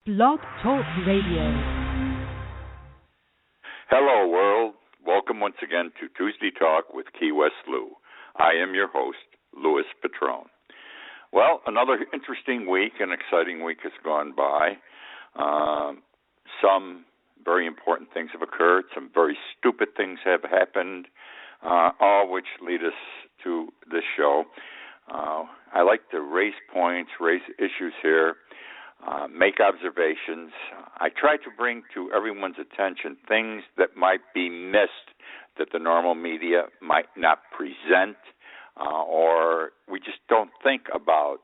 Blog Talk Radio. Hello, world. Welcome once again to Tuesday Talk with Key West Lou. I am your host, Louis Patrone. Well, another interesting week, an exciting week has gone by. Some very important things have occurred. Some very stupid things have happened, all which lead us to this show. I like to raise points, raise issues here, make observations. I try to bring to everyone's attention things that might be missed that the normal media might not present, or we just don't think about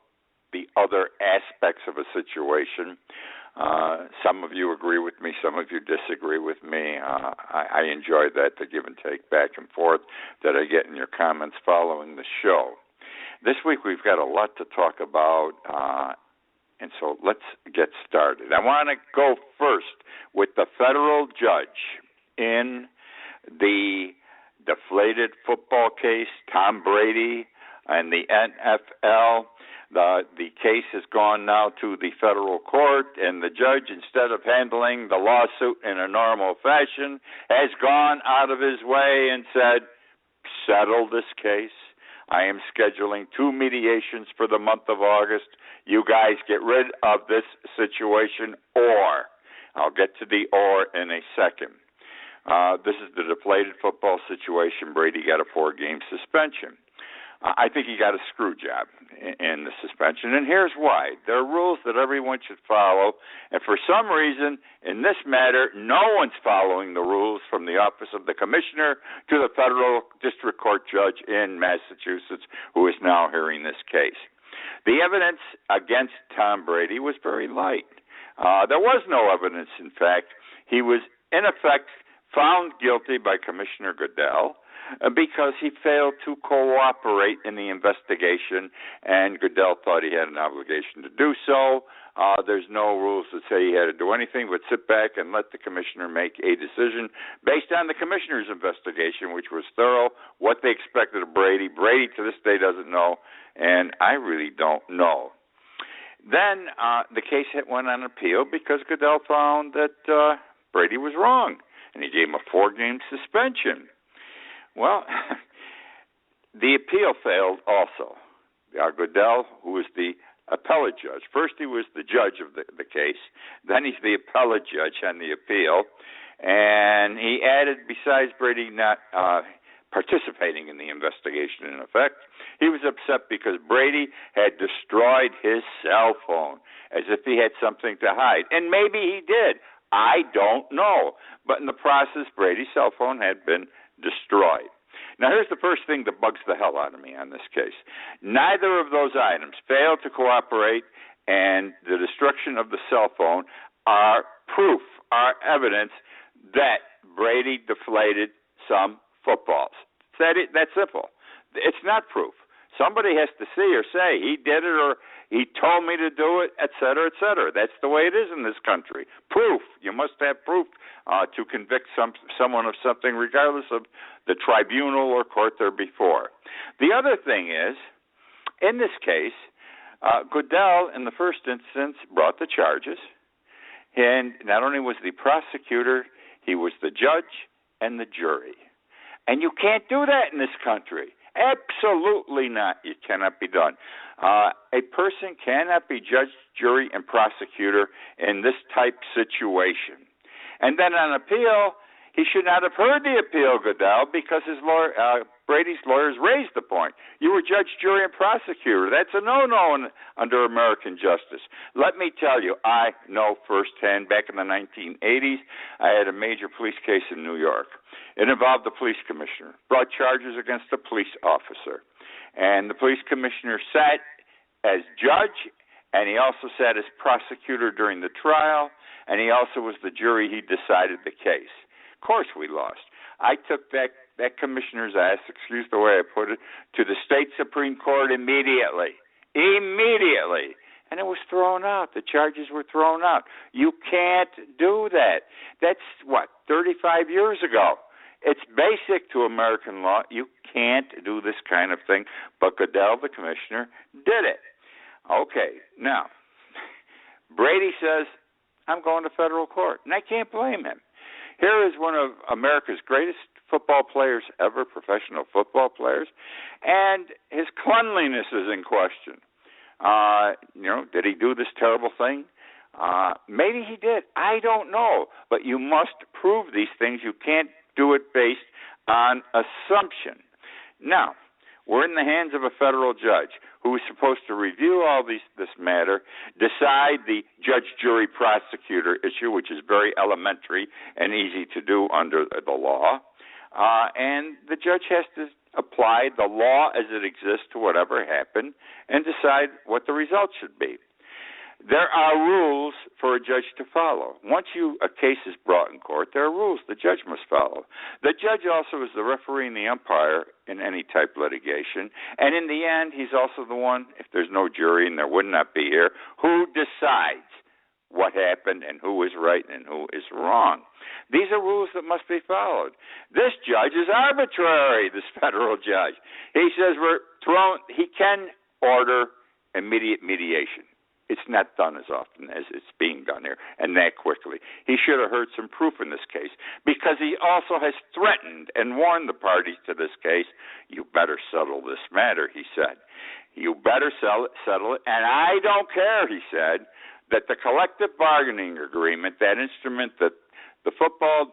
the other aspects of a situation. Some of you agree with me, some of you disagree with me. I enjoy that, the give and take back and forth that I get in your comments following the show. This week we've got a lot to talk about, and so let's get started. I want to go first with the federal judge in the deflated football case, Tom Brady and the NFL. The case has gone now to the federal court, and the judge, instead of handling the lawsuit in a normal fashion, has gone out of his way and said, settle this case. I am scheduling 2 mediations for the month of August. You guys get rid of this situation, or I'll get to the or in a second. This is the deflated football situation. Brady got a 4-game suspension. I think he got a screw job in the suspension, and here's why. There are rules that everyone should follow, and for some reason, in this matter, no one's following the rules from the office of the commissioner to the federal district court judge in Massachusetts who is now hearing this case. The evidence against Tom Brady was very light. There was no evidence, in fact. He was, in effect, found guilty by Commissioner Goodell because he failed to cooperate in the investigation, and Goodell thought he had an obligation to do so. There's no rules that say he had to do anything but sit back and let the commissioner make a decision based on the commissioner's investigation, which was thorough, what they expected of Brady. Brady, to this day, doesn't know, and I really don't know. Then the case went on appeal because Goodell found that Brady was wrong, and he gave him a 4-game suspension. Well, the appeal failed also. Goodell, who was the appellate judge, first he was the judge of the case, then he's the appellate judge on the appeal, and he added, besides Brady not participating in the investigation in effect, he was upset because Brady had destroyed his cell phone as if he had something to hide. And maybe he did. I don't know. But in the process, Brady's cell phone had been destroyed. Now, here's the first thing that bugs the hell out of me on this case. Neither of those items, failed to cooperate and the destruction of the cell phone, are proof, are evidence that Brady deflated some footballs. That's simple. It's not proof. Somebody has to see or say he did it or he told me to do it, et cetera, et cetera. That's the way it is in this country. Proof. You must have proof to convict someone of something, regardless of the tribunal or court there before. The other thing is, in this case, Goodell, in the first instance, brought the charges, and not only was the prosecutor, he was the judge and the jury. And you can't do that in this country. Absolutely not. It cannot be done. A person cannot be judge, jury, and prosecutor in this type situation. And then on appeal, he should not have heard the appeal, Goodell, because his lawyer, Brady's lawyers raised the point. You were judge, jury, and prosecutor. That's a no-no under American justice. Let me tell you, I know firsthand, back in the 1980s, I had a major police case in New York. It involved the police commissioner, brought charges against a police officer. And the police commissioner sat as judge, and he also sat as prosecutor during the trial, and he also was the jury. He decided the case. Of course we lost. I took that commissioner's ass, excuse the way I put it, to the state Supreme Court immediately. Immediately. And it was thrown out. The charges were thrown out. You can't do that. That's, 35 years ago. It's basic to American law. You can't do this kind of thing. But Goodell, the commissioner, did it. Okay, now, Brady says, I'm going to federal court. And I can't blame him. Here is one of America's greatest football players ever, professional football players, and his cleanliness is in question. Did he do this terrible thing? Maybe he did. I don't know. But you must prove these things. You can't do it based on assumption. Now, we're in the hands of a federal judge who is supposed to review all this matter, decide the judge, jury, prosecutor issue, which is very elementary and easy to do under the law. And the judge has to apply the law as it exists to whatever happened and decide what the result should be. There are rules for a judge to follow. Once a case is brought in court, there are rules the judge must follow. The judge also is the referee and the umpire in any type litigation, and in the end, he's also the one, if there's no jury and there would not be here, who decides what happened and who is right and who is wrong. These are rules that must be followed. This judge is arbitrary, this federal judge. He says he can order immediate mediation. It's not done as often as it's being done here, and that quickly. He should have heard some proof in this case, because he also has threatened and warned the parties to this case, you better settle this matter, he said. You better settle it, and I don't care, he said, that the collective bargaining agreement, that instrument that the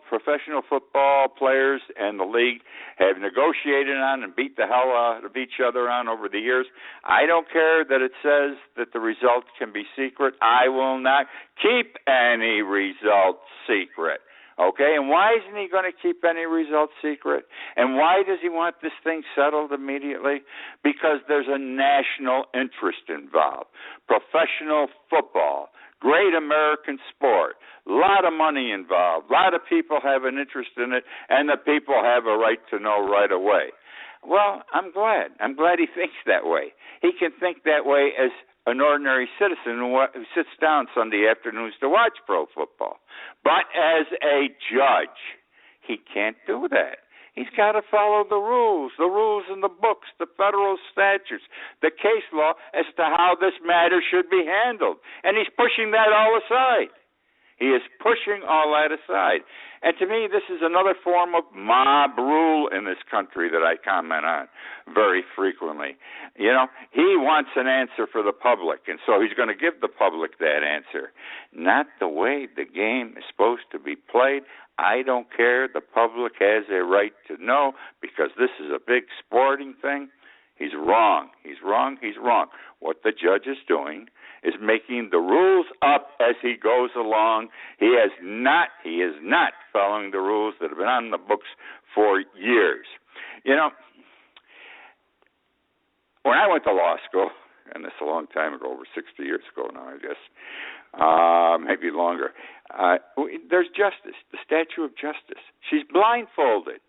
professional football players and the league have negotiated on and beat the hell out of each other on over the years. I don't care that it says that the results can be secret. I will not keep any results secret. Okay, and why isn't he going to keep any results secret? And why does he want this thing settled immediately? Because there's a national interest involved. Professional football, great American sport, a lot of money involved, a lot of people have an interest in it, and the people have a right to know right away. Well, I'm glad. I'm glad he thinks that way. He can think that way as an ordinary citizen who sits down Sunday afternoons to watch pro football. But as a judge, he can't do that. He's got to follow the rules in the books, the federal statutes, the case law as to how this matter should be handled. And he's pushing that all aside. He is pushing all that aside. And to me, this is another form of mob rule in this country that I comment on very frequently. You know, he wants an answer for the public, and so he's going to give the public that answer. Not the way the game is supposed to be played. I don't care. The public has a right to know because this is a big sporting thing. He's wrong. He's wrong. He's wrong. What the judge is doing is making the rules up as he goes along. He is not following the rules that have been on the books for years. You know, when I went to law school, and this is a long time ago, over 60 years ago now, I guess, maybe longer, there's justice, the statue of justice. She's blindfolded.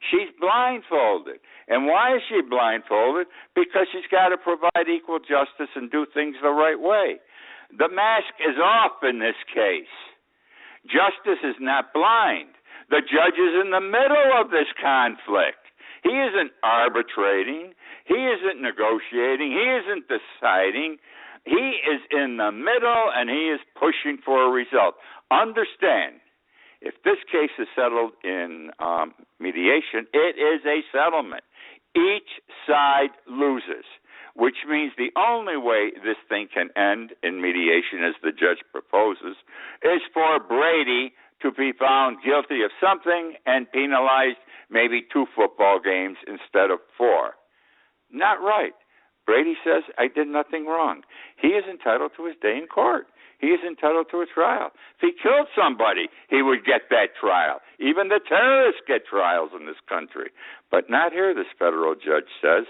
She's blindfolded. And why is she blindfolded? Because she's got to provide equal justice and do things the right way. The mask is off in this case. Justice is not blind. The judge is in the middle of this conflict. He isn't arbitrating. He isn't negotiating. He isn't deciding. He is in the middle, and he is pushing for a result. Understand, if this case is settled in mediation, it is a settlement. Each side loses, which means the only way this thing can end in mediation, as the judge proposes, is for Brady to be found guilty of something and penalized maybe 2 football games instead of 4. Not right. Brady says, I did nothing wrong. He is entitled to his day in court. He is entitled to a trial. If he killed somebody, he would get that trial. Even the terrorists get trials in this country. But not here, this federal judge says.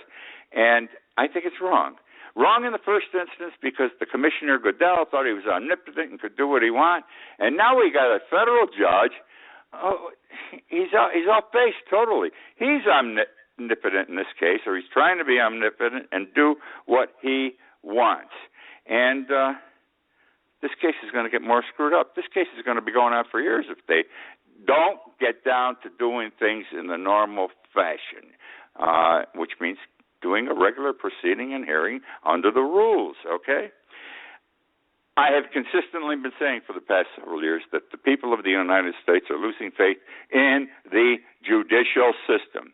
And I think it's wrong. Wrong in the first instance because the Commissioner Goodell thought he was omnipotent and could do what he wanted. And now we got a federal judge. Oh, he's off base totally. He's omnipotent in this case, or he's trying to be omnipotent and do what he wants. And this case is going to get more screwed up. This case is going to be going on for years if they don't get down to doing things in the normal fashion, which means doing a regular proceeding and hearing under the rules, okay? I have consistently been saying for the past several years that the people of the United States are losing faith in the judicial system,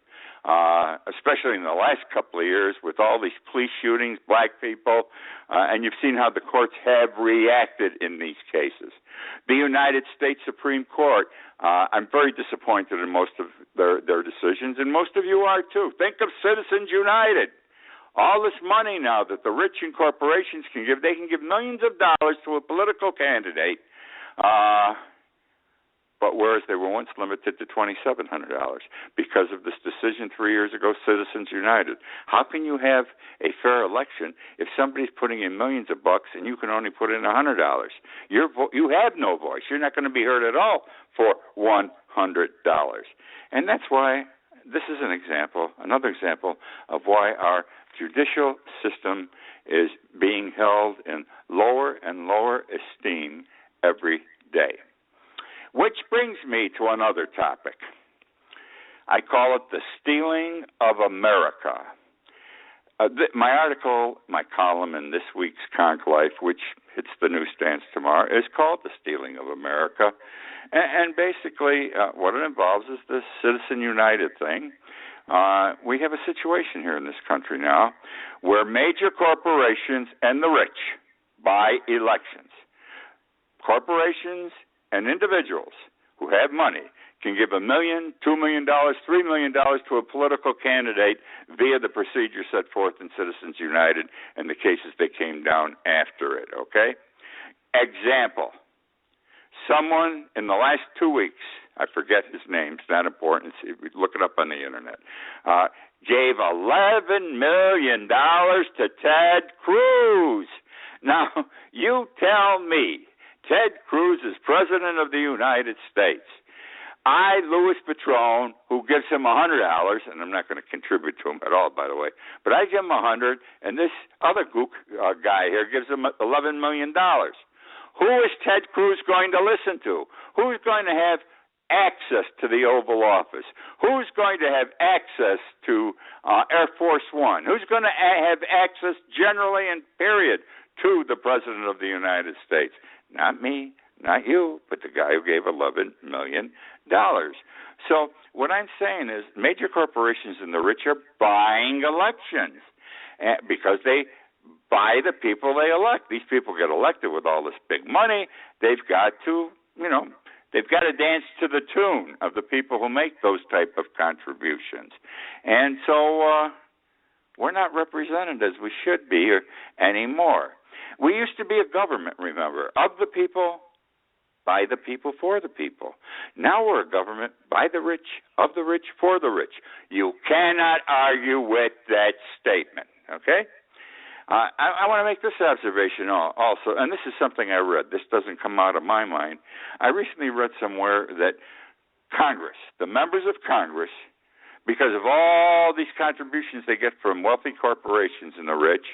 especially in the last couple of years with all these police shootings, black people, and you've seen how the courts have reacted in these cases. The United States Supreme Court, I'm very disappointed in most of their decisions, and most of you are too. Think of Citizens United. All this money now that the rich and corporations can give, they can give millions of dollars to a political candidate, but whereas they were once limited to $2,700 because of this decision 3 years ago, Citizens United. How can you have a fair election if somebody's putting in millions of bucks and you can only put in $100? You have no voice. You're not going to be heard at all for $100. And that's why this is another example of why our judicial system is being held in lower and lower esteem every day. Which brings me to another topic. I call it the stealing of America. My column in this week's Conclave, which hits the newsstands tomorrow, is called The Stealing of America. And basically what it involves is this Citizen United thing. We have a situation here in this country now where major corporations and the rich buy elections. Corporations and individuals who have money can give $1 million, $2 million, $3 million to a political candidate via the procedure set forth in Citizens United and the cases that came down after it, okay? Example, someone in the last 2 weeks, I forget his name, it's not important, look it up on the internet, gave $11 million to Ted Cruz. Now, you tell me, Ted Cruz is President of the United States. I, Louis Patrone, who gives him $100, and I'm not going to contribute to him at all, by the way, but I give him $100, and this other guy here gives him $11 million. Who is Ted Cruz going to listen to? Who's going to have access to the Oval Office? Who's going to have access to Air Force One? Who's going to have access generally and period to the President of the United States? Not me, not you, but the guy who gave $11 million. So what I'm saying is major corporations and the rich are buying elections because they buy the people they elect. These people get elected with all this big money. They've got to, they've got to dance to the tune of the people who make those type of contributions. And so we're not represented as we should be anymore. We used to be a government, remember, of the people, by the people, for the people. Now we're a government by the rich, of the rich, for the rich. You cannot argue with that statement, okay? I want to make this observation also, and this is something I read. This doesn't come out of my mind. I recently read somewhere that Congress, the members of Congress, because of all these contributions they get from wealthy corporations and the rich,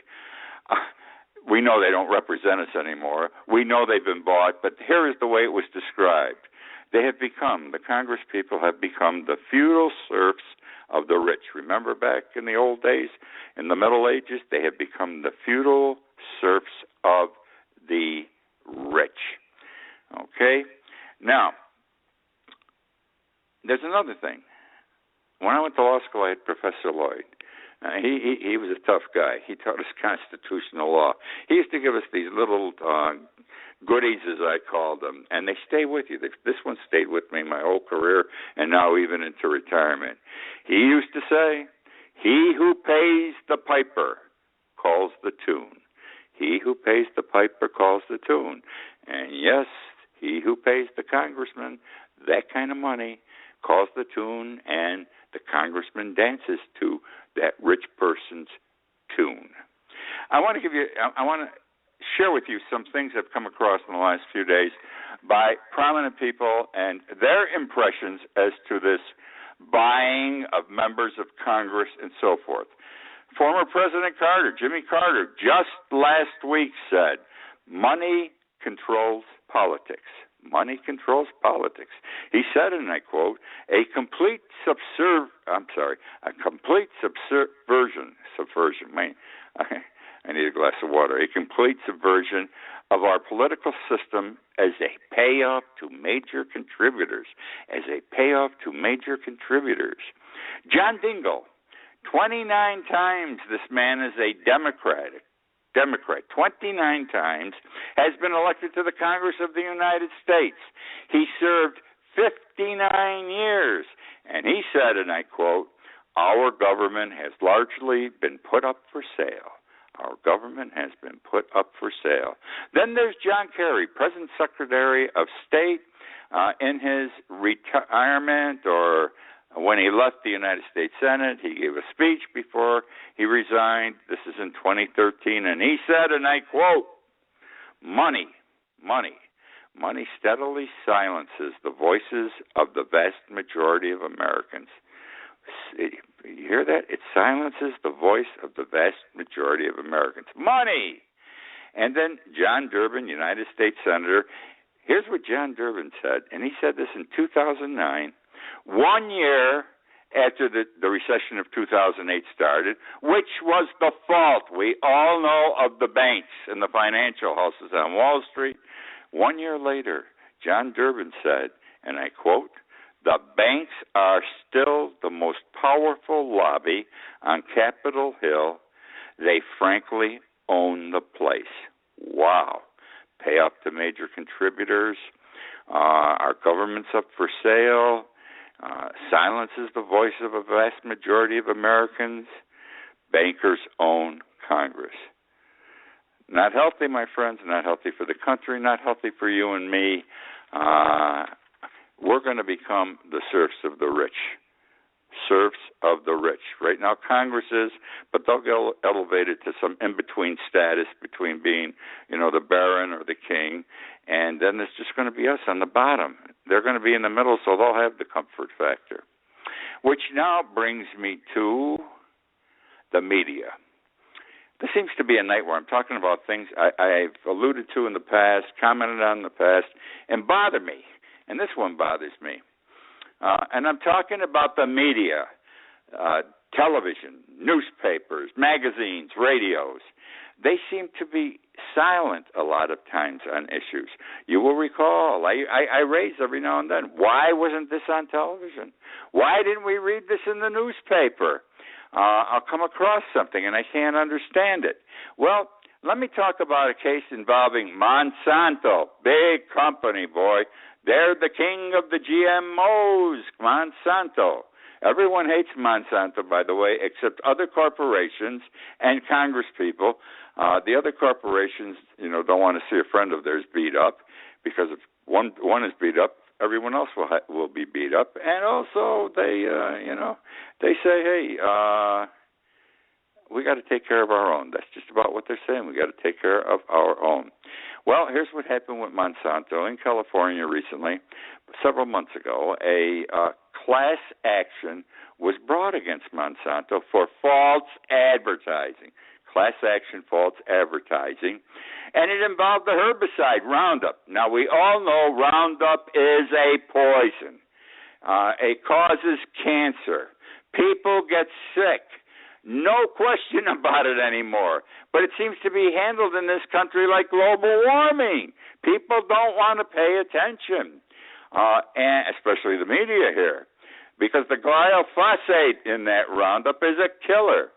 we know they don't represent us anymore. We know they've been bought, but here is the way it was described. The Congress people have become the feudal serfs of the rich. Remember back in the old days, in the Middle Ages, they have become the feudal serfs of the rich. Okay? Now, there's another thing. When I went to law school, I had Professor Lloyd. He was a tough guy. He taught us constitutional law. He used to give us these little goodies, as I called them, and they stay with you. This one stayed with me my whole career and now even into retirement. He used to say, "He who pays the piper calls the tune. He who pays the piper calls the tune." And yes, he who pays the congressman that kind of money calls the tune, and the congressman dances to that rich person's tune. I want to share with you some things I've come across in the last few days by prominent people and their impressions as to this buying of members of Congress and so forth. Former President Carter, Jimmy Carter, just last week said, "Money controls politics. Money controls politics." He said, and I quote, a complete subversion. I need a glass of water. A complete subversion of our political system as a payoff to major contributors. John Dingell, 29 times this man is a Democrat, 29 times, has been elected to the Congress of the United States. He served 59 years, and he said, and I quote, "Our government has largely been put up for sale." Our government has been put up for sale. Then there's John Kerry, President Secretary of State, in his retirement or when he left the United States Senate. He gave a speech before he resigned. This is in 2013, and he said, and I quote, money steadily silences the voices of the vast majority of Americans. You hear that? It silences the voice of the vast majority of Americans. Money! And then John Durbin, United States Senator, here's what John Durbin said, and he said this in 2009, 1 year after the recession of 2008 started, which was the fault, we all know, of the banks and the financial houses on Wall Street. 1 year later, John Durbin said, and I quote, "The banks are still the most powerful lobby on Capitol Hill. They frankly own the place." Wow. Payoff to major contributors. Our government's up for sale. Silences the voice of a vast majority of Americans. Bankers own Congress. Not healthy, my friends, not healthy for the country, not healthy for you and me. We're going to become the serfs of the rich. Serfs of the rich. Right now, Congress is, but they'll get elevated to some in-between status between being, the baron or the king, and then there's just going to be us on the bottom. They're going to be in the middle, so they'll have the comfort factor. Which now brings me to the media. This seems to be a night where I'm talking about things I've alluded to in the past, commented on in the past, and bother me. And this one bothers me. And I'm talking about the media, television, newspapers, magazines, radios. They seem to be silent a lot of times on issues. You will recall, I raise every now and then, why wasn't this on television? Why didn't we read this in the newspaper? I'll come across something and I can't understand it. Well, let me talk about a case involving Monsanto, big company, boy. They're the king of the GMOs, Monsanto. Everyone hates Monsanto, by the way, except other corporations and congresspeople. The other corporations, don't want to see a friend of theirs beat up, because if one is beat up, everyone else will be beat up. And also, they say, hey, we got to take care of our own. That's just about what they're saying. We got to take care of our own. Well, here's what happened with Monsanto in California recently. Several months ago, a class action was brought against Monsanto for false advertising. Class action false advertising. And it involved the herbicide Roundup. Now, we all know Roundup is a poison. It causes cancer. People get sick. No question about it anymore. But it seems to be handled in this country like global warming. People don't want to pay attention, and especially the media here, because the glyphosate in that Roundup is a killer.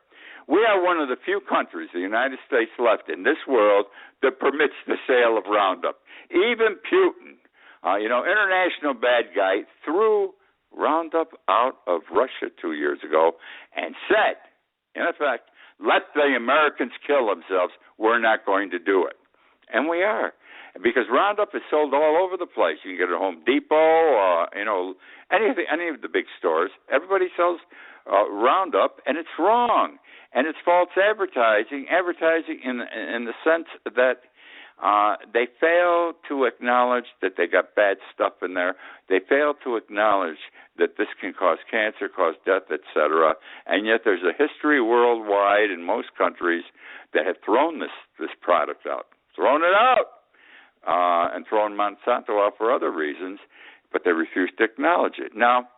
We are one of the few countries, the United States, left in this world that permits the sale of Roundup. Even Putin, international bad guy, threw Roundup out of Russia 2 years ago and said, in effect, let the Americans kill themselves. We're not going to do it. And we are. Because Roundup is sold all over the place. You can get it at Home Depot, any of the big stores. Everybody sells Roundup, and it's wrong. And it's false advertising in the sense that they fail to acknowledge that they got bad stuff in there. They fail to acknowledge that this can cause cancer, cause death, etc. And yet there's a history worldwide in most countries that have thrown this product out, and thrown Monsanto out for other reasons, but they refuse to acknowledge it. Now,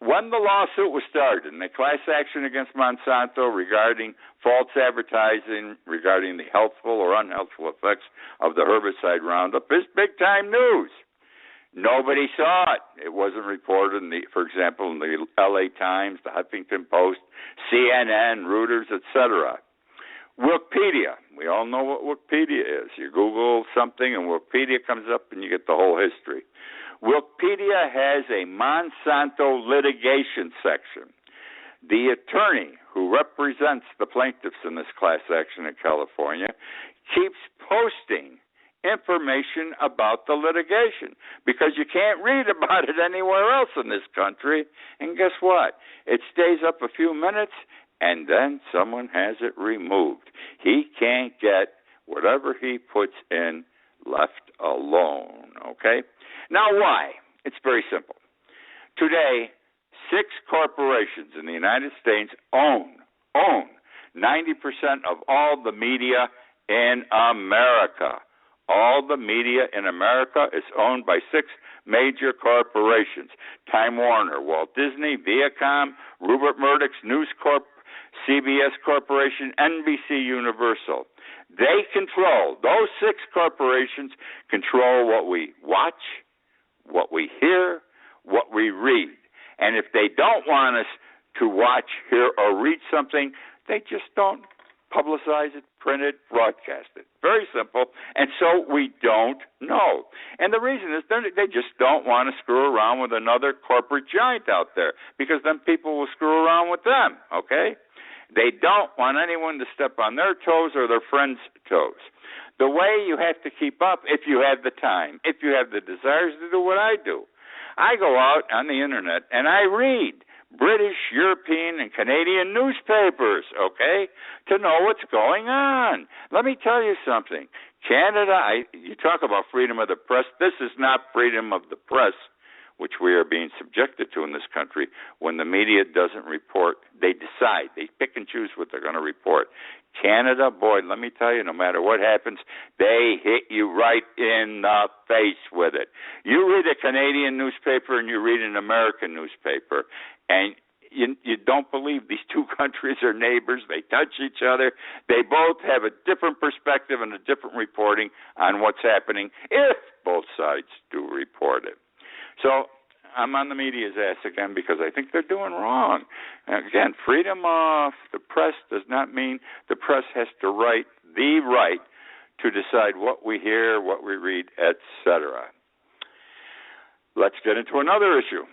when the lawsuit was started, and the class action against Monsanto regarding false advertising regarding the healthful or unhealthful effects of the herbicide Roundup, is big-time news. Nobody saw it. It wasn't reported, for example, in the L.A. Times, the Huffington Post, CNN, Reuters, etc. Wikipedia. We all know what Wikipedia is. You Google something, and Wikipedia comes up, and you get the whole history. Wikipedia has a Monsanto litigation section. The attorney who represents the plaintiffs in this class action in California keeps posting information about the litigation because you can't read about it anywhere else in this country. And guess what? It stays up a few minutes, and then someone has it removed. He can't get whatever he puts in left alone, okay? Now, why? It's very simple. Today, 6 corporations in the United States own 90% of all the media in America. All the media in America is owned by 6 major corporations: Time Warner, Walt Disney, Viacom, Rupert Murdoch's News Corp, CBS Corporation, NBC Universal. They control, those 6 corporations control what we watch, what we hear, what we read. And if they don't want us to watch, hear, or read something, they just don't publicize it, print it, broadcast it. Very simple. And so we don't know. And the reason is they just don't want to screw around with another corporate giant out there, because then people will screw around with them, okay? They don't want anyone to step on their toes or their friends' toes. The way you have to keep up, if you have the time, if you have the desires to do what I do, I go out on the internet and I read British, European, and Canadian newspapers, okay, to know what's going on. Let me tell you something. Canada, you talk about freedom of the press. This is not freedom of the press, which we are being subjected to in this country. When the media doesn't report, they decide. They pick and choose what they're going to report. Canada, boy, let me tell you, no matter what happens, they hit you right in the face with it. You read a Canadian newspaper and you read an American newspaper, and you don't believe these 2 countries are neighbors. They touch each other. They both have a different perspective and a different reporting on what's happening if both sides do report it. So I'm on the media's ass again because I think they're doing wrong. Again, freedom of the press does not mean the press has to write the right to decide what we hear, what we read, etc. Let's get into another issue.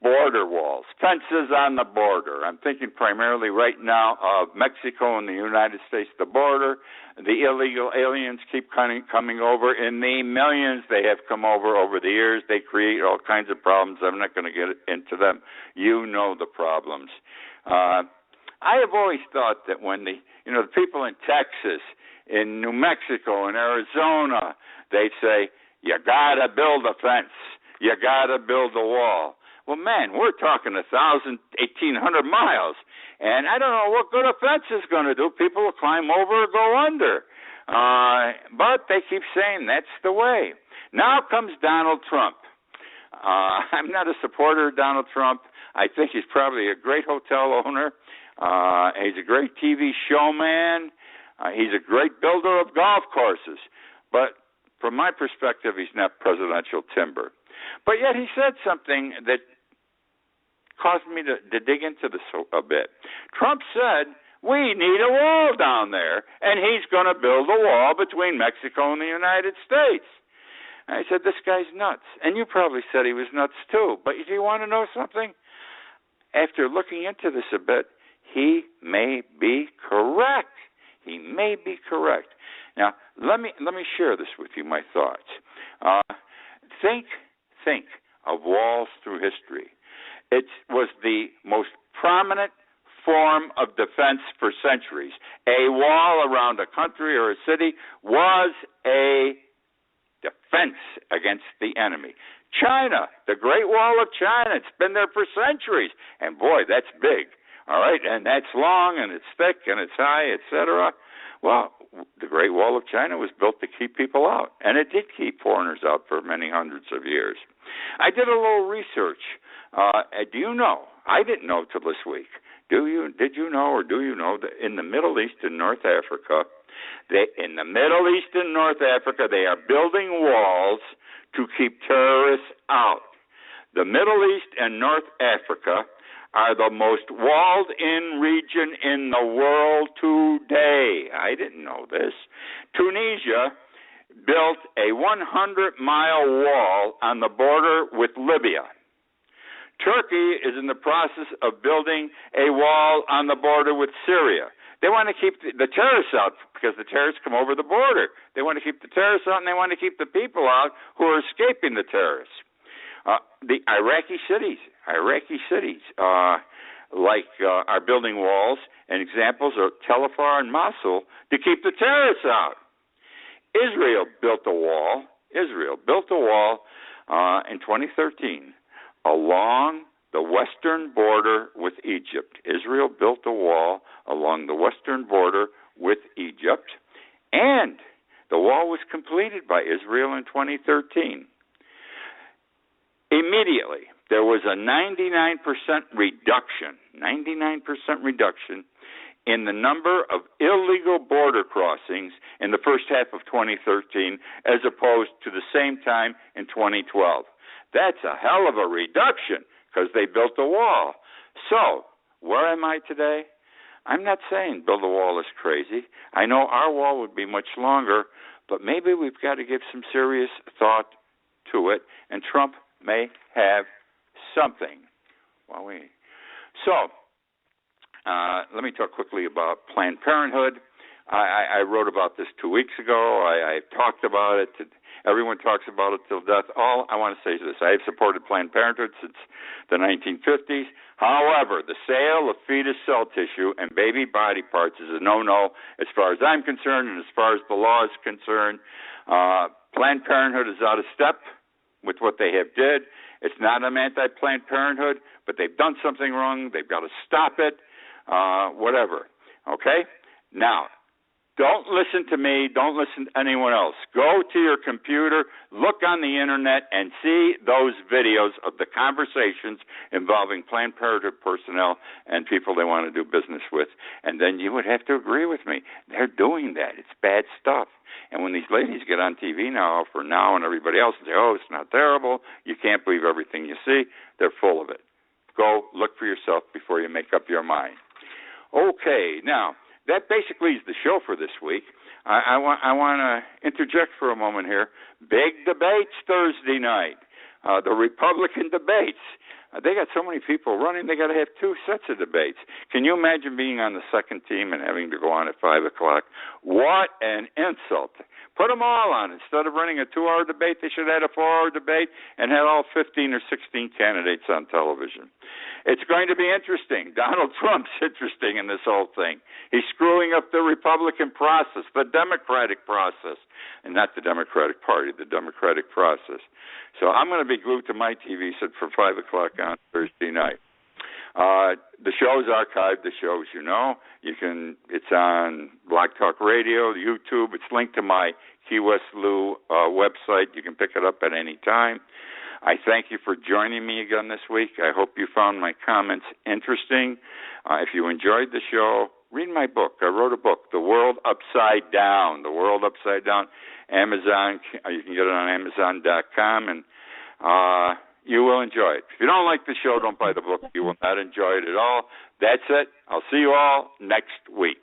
Border walls, fences on the border. I'm thinking primarily right now of Mexico and the United States, the border. The illegal aliens keep coming over. In the millions they have come over the years. They create all kinds of problems. I'm not going to get into them. You know the problems. I have always thought that when the people in Texas, in New Mexico, in Arizona, they'd say, you got to build a fence. You got to build a wall. Well, man, we're talking 1,000, 1,800 miles, and I don't know what good a fence is going to do. People will climb over or go under. But they keep saying that's the way. Now comes Donald Trump. I'm not a supporter of Donald Trump. I think he's probably a great hotel owner. He's a great TV showman. He's a great builder of golf courses. But from my perspective, he's not presidential timber. But yet he said something that caused me to dig into this a bit. Trump said, we need a wall down there, and he's going to build a wall between Mexico and the United States. And I said, this guy's nuts. And you probably said he was nuts too. But do you want to know something? After looking into this a bit, he may be correct. He may be correct. Now, let me share this with you, my thoughts. Think of walls through history. It was the most prominent form of defense for centuries. A wall around a country or a city was a defense against the enemy. China, the Great Wall of China, it's been there for centuries. And boy, that's big. All right, and that's long, and it's thick, and it's high, etc. Well, the Great Wall of China was built to keep people out, and it did keep foreigners out for many hundreds of years. I did a little research. Do you know? I didn't know till this week. Did you know, or do you know that in the Middle East and North Africa, they are building walls to keep terrorists out. The Middle East and North Africa are the most walled-in region in the world today. I didn't know this. Tunisia built a 100-mile wall on the border with Libya. Turkey is in the process of building a wall on the border with Syria. They want to keep the terrorists out because the terrorists come over the border. They want to keep the terrorists out, and they want to keep the people out who are escaping the terrorists. The Iraqi cities are building walls, and examples are Tel Afar and Mosul to keep the terrorists out. Israel built a wall in 2013 along the western border with Egypt. Israel built a wall along the western border with Egypt, and the wall was completed by Israel in 2013. Immediately, there was a 99% reduction in the number of illegal border crossings in the first half of 2013 as opposed to the same time in 2012. That's a hell of a reduction because they built a wall. So, where am I today? I'm not saying build a wall is crazy. I know our wall would be much longer, but maybe we've got to give some serious thought to it, and Trump may have something. Let me talk quickly about Planned Parenthood. I wrote about this 2 weeks ago. I talked about it. Everyone talks about it till death. All I want to say is this. I have supported Planned Parenthood since the 1950s. However, the sale of fetus cell tissue and baby body parts is a no-no as far as I'm concerned and as far as the law is concerned. Planned Parenthood is out of step with what they have did. It's not an anti-Planned Parenthood, but they've done something wrong. They've got to stop it, whatever. Okay? Now, don't listen to me. Don't listen to anyone else. Go to your computer, look on the Internet, and see those videos of the conversations involving Planned Parenthood personnel and people they want to do business with. And then you would have to agree with me. They're doing that. It's bad stuff. And when these ladies get on TV now for Now and everybody else and say, oh, it's not terrible, you can't believe everything you see, they're full of it. Go look for yourself before you make up your mind. Okay, now, that basically is the show for this week. I want to interject for a moment here. Big debates Thursday night. The Republican debates. They got so many people running, they got to have two sets of debates. Can you imagine being on the second team and having to go on at 5 o'clock? What an insult. Put them all on. Instead of running a 2-hour debate, they should have had a 4-hour debate and had all 15 or 16 candidates on television. It's going to be interesting. Donald Trump's interesting in this whole thing. He's screwing up the Republican process, the Democratic process, and not the Democratic Party, the Democratic process. So I'm going to be glued to my TV set for 5 o'clock on Thursday night. The show is archived. The show, as you know, it's on Blog Talk Radio, YouTube. It's linked to my Key West Lou website. You can pick it up at any time. I thank you for joining me again this week. I hope you found my comments interesting. If you enjoyed the show, read my book. I wrote a book, The World Upside Down. The World Upside Down. Amazon. You can get it on Amazon.com, and you will enjoy it. If you don't like the show, don't buy the book. You will not enjoy it at all. That's it. I'll see you all next week.